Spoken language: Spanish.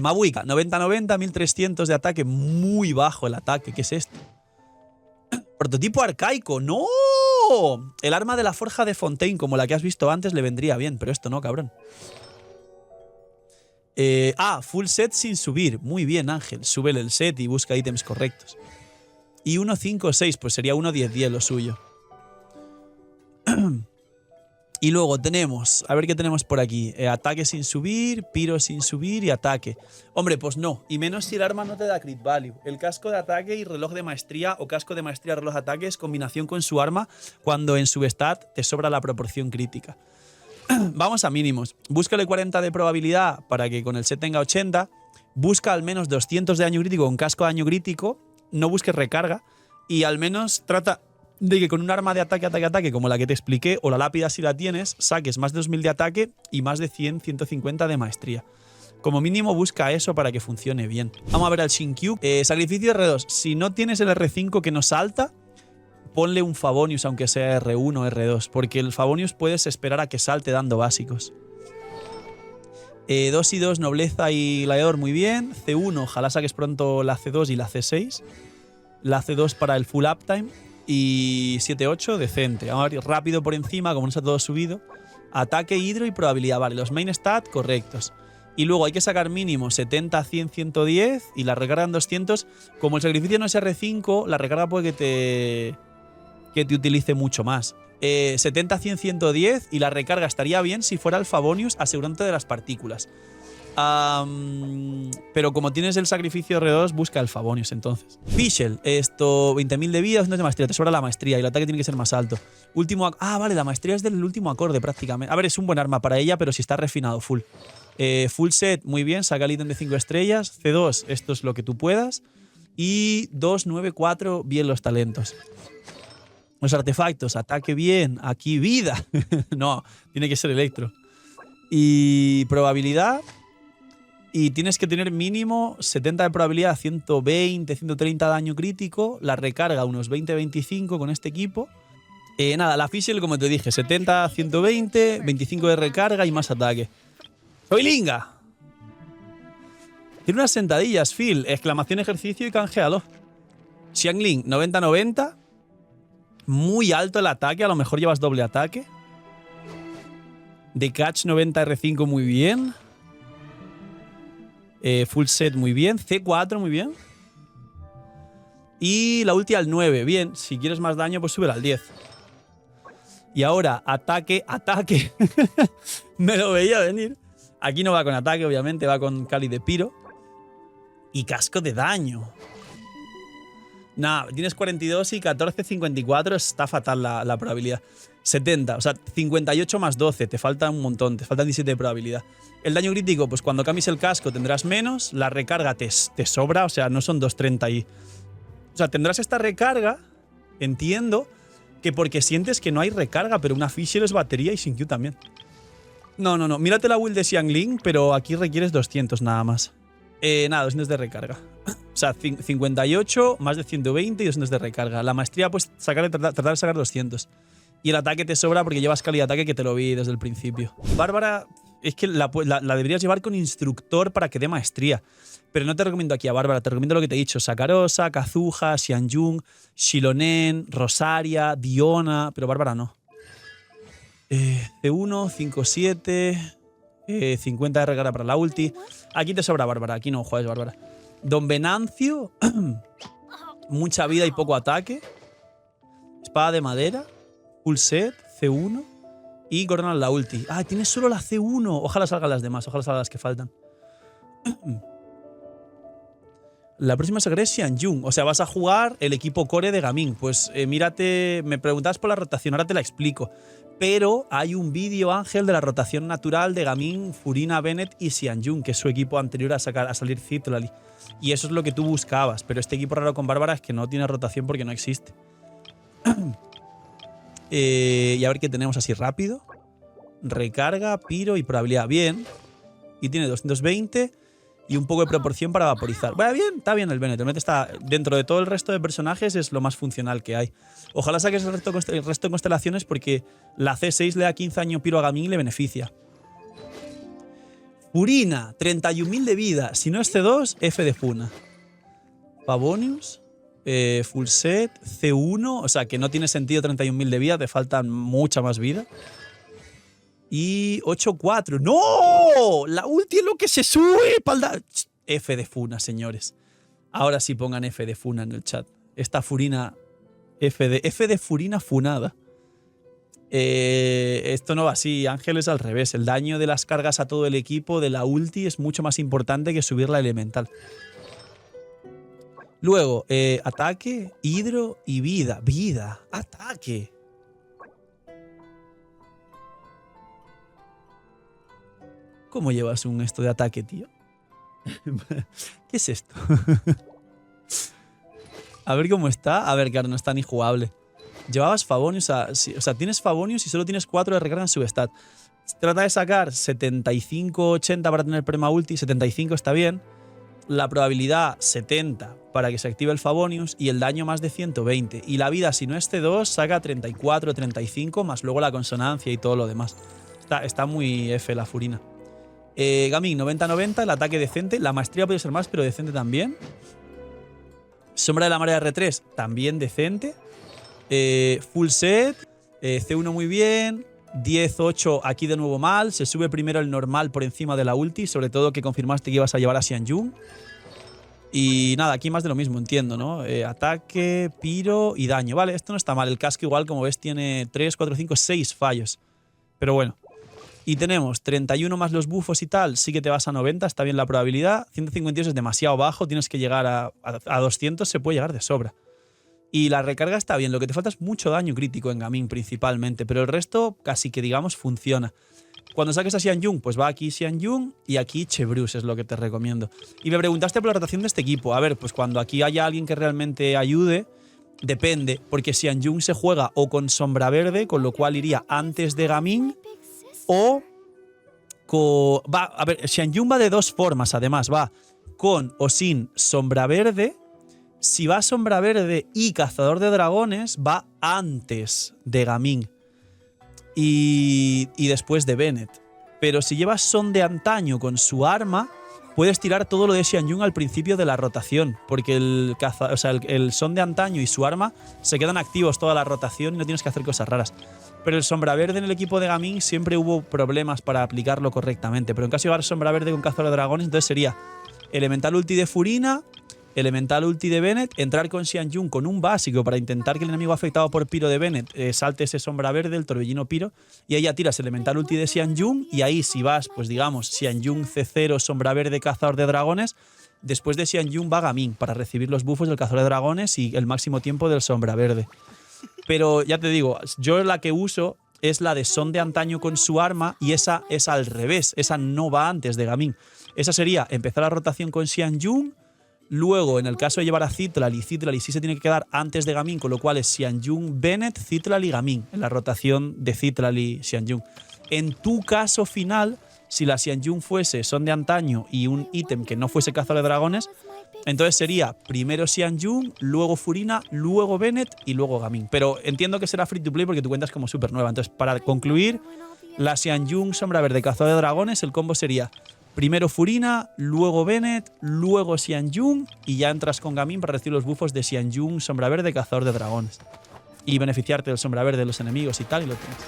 Mabuika, 90-90, 1300 de ataque. Muy bajo el ataque. ¿Qué es esto? Prototipo arcaico. ¡No! El arma de la forja de Fontaine, como la que has visto antes, le vendría bien. Pero esto no, cabrón. Full set sin subir. Muy bien, Ángel. Súbele el set y busca ítems correctos. Y 1-5-6, pues sería 1-10-10 lo suyo. Y luego tenemos, a ver qué tenemos por aquí. Ataque sin subir, piro sin subir y ataque. Hombre, pues no. Y menos si el arma no te da crit value. El casco de ataque y reloj de maestría, o casco de maestría, reloj de ataque, es combinación con su arma cuando en su stat te sobra la proporción crítica. Vamos a mínimos. Búscale 40 de probabilidad para que con el set tenga 80. Busca al menos 200 de daño crítico con casco de daño crítico. No busques recarga. Y al menos trata de que con un arma de ataque, como la que te expliqué, o la lápida si la tienes, saques más de 2000 de ataque y más de 100, 150 de maestría. Como mínimo busca eso para que funcione bien. Vamos a ver al Shinkyu. Sacrificio R2. Si no tienes el R5 que no salta, ponle un Favonius, aunque sea R1 o R2, porque el Favonius puedes esperar a que salte dando básicos. 2 y 2, nobleza y gladiador, muy bien. C1, ojalá saques pronto la C2 y la C6. La C2 para el full uptime. Y 7-8, decente. Vamos a ver rápido por encima, como no está todo subido. Ataque, hidro y probabilidad. Vale, los main stat correctos. Y luego hay que sacar mínimo 70, 100, 110 y la recarga en 200. Como el sacrificio no es R5, la recarga puede que te utilice mucho más. 70, 100, 110 y la recarga estaría bien si fuera el Favonius asegurante de las partículas. Pero como tienes el sacrificio R2, busca el Favonius entonces. Fischl, esto, 20.000 de vida, 200 de maestría, te sobra la maestría y el ataque tiene que ser más alto. Vale, la maestría es del último acorde prácticamente. A ver, es un buen arma para ella, pero si está refinado, full. Full set, muy bien, saca el ítem de 5 estrellas. C2, esto es lo que tú puedas. Y 2, 9, 4, bien los talentos. Los artefactos, ataque bien, aquí vida. No, tiene que ser electro. Y probabilidad. Y tienes que tener mínimo 70 de probabilidad, 120, 130 daño crítico. La recarga unos 20-25 con este equipo. Nada, la Fischl, como te dije, 70, 120, 25 de recarga y más ataque. ¡Soy Linga! Tiene unas sentadillas, Phil. Exclamación ejercicio y canjealo. Xiangling, 90-90. Muy alto el ataque, a lo mejor llevas doble ataque. The Catch 90 R5, muy bien. Full set, muy bien. C4, muy bien. Y la ulti al 9, bien. Si quieres más daño, pues súbela al 10. Y ahora, ataque. Me lo veía venir. Aquí no va con ataque, obviamente, va con Cali de Piro. Y casco de daño. Nah, tienes 42 y 14, 54. Está fatal la probabilidad. 70, o sea, 58 más 12. Te falta un montón, te faltan 17 de probabilidad. El daño crítico, pues cuando cambies el casco tendrás menos. La recarga te sobra, o sea, no son 230 y... O sea, tendrás esta recarga, entiendo, que porque sientes que no hay recarga, pero una Fischl es batería y Shinkyu también. No. Mírate la build de Xiangling, pero aquí requieres 200 nada más. Nada, 200 de recarga. O sea, 58, más de 120 y 200 de recarga. La maestría, pues, tratar de sacar 200. Y el ataque te sobra porque llevas calidad de ataque, que te lo vi desde el principio. Bárbara, es que la deberías llevar con instructor para que dé maestría. Pero no te recomiendo aquí a Bárbara, te recomiendo lo que te he dicho. Sakarosa, Kazuha, Xianjun, Xilonen, Rosaria, Diona... Pero Bárbara no. C1, 5-7... 50 de recarga para la ulti. Aquí te sobra Bárbara, aquí no juegues Bárbara. Don Venancio. Mucha vida y poco ataque. Espada de madera. Full set, C1. Y coronan la ulti. Ah, tienes solo la C1. Ojalá salgan las demás, ojalá salgan las que faltan. La próxima es Xianjun. O sea, vas a jugar el equipo core de Gaming. Pues mírate, me preguntabas por la rotación, ahora te la explico. Pero hay un vídeo, Ángel, de la rotación natural de Gaming, Furina, Bennett y Xianjun, que es su equipo anterior a salir Citlali. Y eso es lo que tú buscabas. Pero este equipo raro con Bárbara es que no tiene rotación porque no existe. Y a ver qué tenemos así rápido. Recarga, piro y probabilidad. Bien. Y tiene 220 y un poco de proporción para vaporizar. Bueno, bien, está bien el Bennett. El Bennett está dentro de todo el resto de personajes, es lo más funcional que hay. Ojalá saques el resto de constelaciones porque la C6 le da 15 años piro a Gaming y le beneficia. Furina, 31.000 de vida. Si no es C2, F de Funa. Pavonius, full set, C1. O sea que no tiene sentido 31.000 de vida, te faltan mucha más vida. Y 8-4. ¡No! La ulti es lo que se sube. F de Funa, señores. Ahora sí pongan F de Funa en el chat. Esta Furina... F de Furina funada. Esto no va así, Ángel, es al revés. El daño de las cargas a todo el equipo de la ulti es mucho más importante que subir la elemental. Luego, ataque, hidro y vida. Vida, ataque. ¿Cómo llevas esto de ataque, tío? ¿Qué es esto? A ver cómo está. A ver, claro, no está ni jugable. Llevabas Favonius o sea, tienes Favonius y solo tienes 4 de recarga en su stat. Trata de sacar 75-80 para tener prema ulti. 75 está bien. La probabilidad 70 para que se active el Favonius y el daño más de 120. Y la vida, si no es C2, saca 34-35 más luego la consonancia y todo lo demás. Está muy F la Furina. Gaming 90-90, el ataque decente. La maestría puede ser más, pero decente también. Sombra de la marea R3, también decente. Full set, C1 muy bien, 10-8 aquí de nuevo mal, se sube primero el normal por encima de la ulti, sobre todo que confirmaste que ibas a llevar a Xianjun. Y nada, aquí más de lo mismo, entiendo, ¿no? Ataque, piro y daño. Vale, esto no está mal, el casco igual, como ves, tiene 3, 4, 5, 6 fallos. Pero bueno. Y tenemos 31 más los bufos y tal, sí que te vas a 90, está bien la probabilidad. 152 es demasiado bajo, tienes que llegar a 200, se puede llegar de sobra. Y la recarga está bien, lo que te falta es mucho daño crítico en Gaming principalmente, pero el resto casi que digamos funciona. Cuando saques a Xianjun, pues va aquí Xianjun y aquí Chevreuse es lo que te recomiendo. Y me preguntaste por la rotación de este equipo. A ver, pues cuando aquí haya alguien que realmente ayude, depende, porque Xianjun se juega o con sombra verde, con lo cual iría antes de Gaming, o a ver, Xianjun va de dos formas, además, va con o sin sombra verde. Si va sombra verde y cazador de dragones, va antes de Gaming y después de Bennett. Pero si llevas son de antaño con su arma, puedes tirar todo lo de Xianjun al principio de la rotación, porque el son de antaño y su arma se quedan activos toda la rotación y no tienes que hacer cosas raras. Pero el sombra verde en el equipo de Gaming siempre hubo problemas para aplicarlo correctamente. Pero en caso de llevar sombra verde con cazador de dragones, entonces sería elemental ulti de Furina, elemental ulti de Bennett, entrar con Xianjun con un básico para intentar que el enemigo afectado por piro de Bennett salte ese sombra verde, el torbellino piro, y ahí ya tiras elemental ulti de Xianjun, y ahí si vas, pues digamos, Xianjun C0, sombra verde, cazador de dragones, después de Xianjun va Gaming para recibir los buffos del cazador de dragones y el máximo tiempo del sombra verde. Pero ya te digo, yo la que uso es la de son de antaño con su arma y esa es al revés, esa no va antes de Gaming. Esa sería empezar la rotación con Xianjun, luego en el caso de llevar a Zitlali sí se tiene que quedar antes de Gaming, con lo cual es Xianjun, Bennett, Zitlali, Gaming, en la rotación de Zitlali, Xianjun. En tu caso final, si la Xianjun fuese son de antaño y un ítem que no fuese cazador de dragones, entonces sería primero Xianjun, luego Furina, luego Bennett y luego Gaming. Pero entiendo que será free to play porque tu cuenta es como súper nueva. Entonces, para concluir, la Xianjun, sombra verde, cazador de dragones, el combo sería primero Furina, luego Bennett, luego Xianjun y ya entras con Gaming para recibir los buffos de Xianjun, sombra verde, cazador de dragones. Y beneficiarte del sombra verde de los enemigos y tal, y lo tienes.